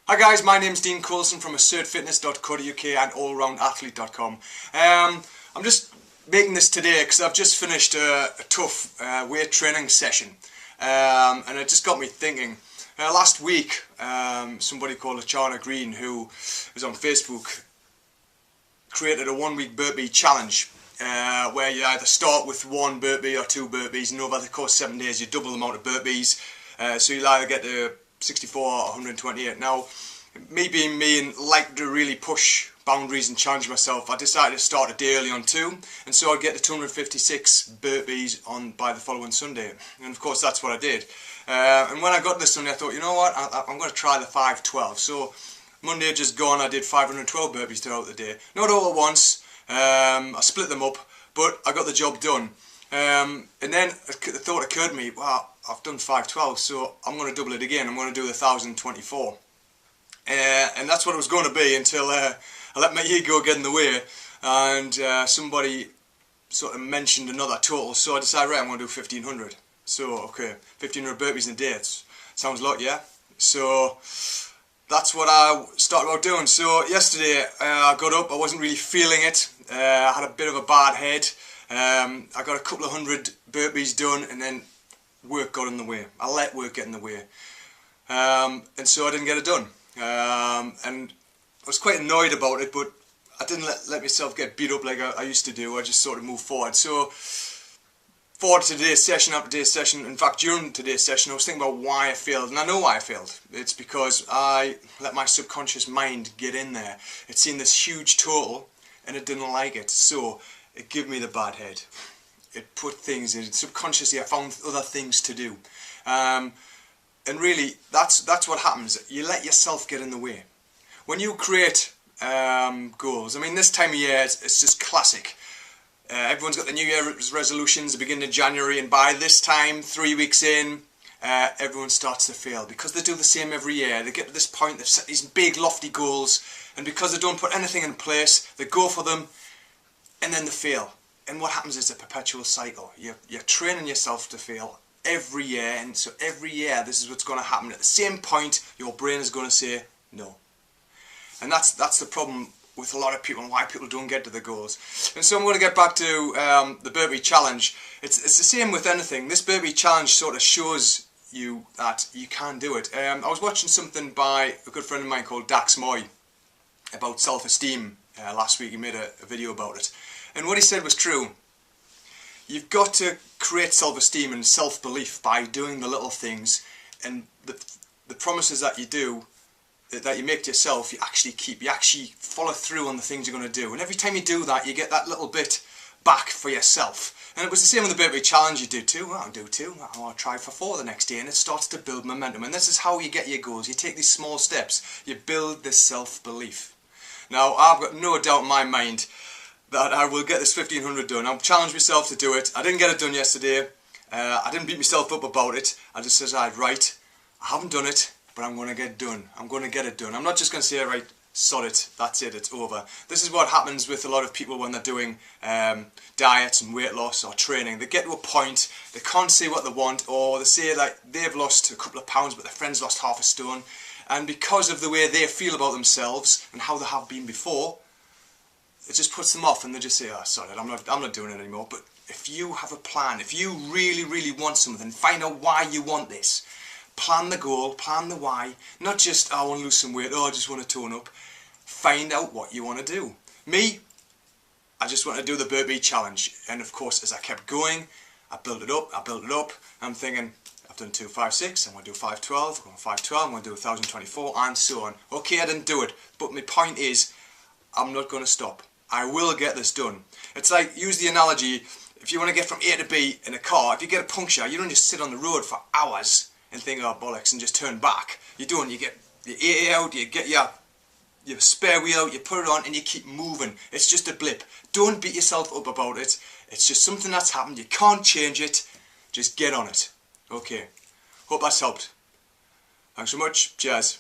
Hi guys, my name's Dean Coulson from assertfitness.co.uk and allroundathlete.com. I'm just making this today because I've just finished a tough weight training session, and it just got me thinking. Last week, somebody called Lachana Green, who is on Facebook, created a 1-week burpee challenge where you either start with 1 burpee or 2 burpees, and over the course of 7 days you double the amount of burpees, so you'll either get to 64 or 128. Now, me being me and like to really push boundaries and challenge myself, I decided to start a day early on 2, and so I'd get to 256 burpees by the following Sunday, and of course that's what I did. And when I got this Sunday I thought, you know what, I'm going to try the 512. So Monday just gone, I did 512 burpees throughout the day. Not all at once, I split them up, but I got the job done. And then the thought occurred to me, well, I've done 512, so I'm going to double it again. I'm going to do the 1024. And that's what it was going to be until I let my ego get in the way, and somebody sort of mentioned another total, so I decided, right, I'm going to do 1500. So, okay, 1500 burpees in a day, it sounds a lot, yeah? So that's what I started out doing. So yesterday I got up, I wasn't really feeling it, I had a bit of a bad head. I got a couple of 100 burpees done, and then work got in the way. I let work get in the way, and so I didn't get it done, and I was quite annoyed about it, but I didn't let myself get beat up like I used to do. I just sort of moved forward. So forward to today's session, after today's session, in fact during today's session, I was thinking about why I failed, and I know why I failed. It's because I let my subconscious mind get in there. It seen this huge total and it didn't like it, so it gave me the bad head. It put things in. Subconsciously I found other things to do. And really, that's what happens. You let yourself get in the way. When you create goals, I mean, this time of year, it's just classic. Everyone's got the New Year's resolutions, the beginning of January, and by this time, 3 weeks in, everyone starts to fail. Because they do the same every year. They get to this point, they've set these big lofty goals, and because they don't put anything in place, they go for them, and then they fail. And what happens is a perpetual cycle. You're training yourself to fail every year, and so every year this is what's going to happen. At the same point, your brain is going to say no. And that's the problem with a lot of people and why people don't get to the goals. And so I'm going to get back to the burpee challenge. It's the same with anything. This burpee challenge sort of shows you that you can do it. I was watching something by a good friend of mine called Dax Moy about self-esteem last week. He made a video about it. And what he said was true. You've got to create self-esteem and self-belief by doing the little things, and the promises that you do, that you make to yourself, you actually keep. You actually follow through on the things you're going to do. And every time you do that, you get that little bit back for yourself. And it was the same with the burpee challenge. You do 2, well, I'll do 2, I'll try for 4 the next day, and it starts to build momentum. And this is how you get your goals. You take these small steps. You build this self-belief. Now, I've got no doubt in my mind that I will get this 1500 done. I've challenged myself to do it. I didn't get it done yesterday. I didn't beat myself up about it. I just said, right, I haven't done it, but I'm going to get it done. I'm going to get it done. I'm not just going to say, right, sod it, that's it, it's over. This is what happens with a lot of people when they're doing diets and weight loss or training. They get to a point, they can't say what they want, or they say that they've lost a couple of pounds but their friend's lost half a stone, and because of the way they feel about themselves and how they have been before, it just puts them off, and they just say, oh, sorry, I'm not doing it anymore. But if you have a plan, if you really, really want something, find out why you want this. Plan the goal, plan the why. Not just, oh, I want to lose some weight, oh, I just want to tone up. Find out what you want to do. Me, I just want to do the burpee challenge. And of course, as I kept going, I built it up, I'm thinking, I've done 256, I'm going to do 512, I'm going to 512, I'm going to do 1024, and so on. Okay, I didn't do it, but my point is, I'm not going to stop. I will get this done. It's like, use the analogy, if you want to get from A to B in a car, if you get a puncture, you don't just sit on the road for hours and think, oh bollocks, and just turn back. You don't, you get your A out, you get your spare wheel out, you put it on, and you keep moving. It's just a blip. Don't beat yourself up about it. It's just something that's happened. You can't change it. Just get on it. Okay. Hope that's helped. Thanks so much. Cheers.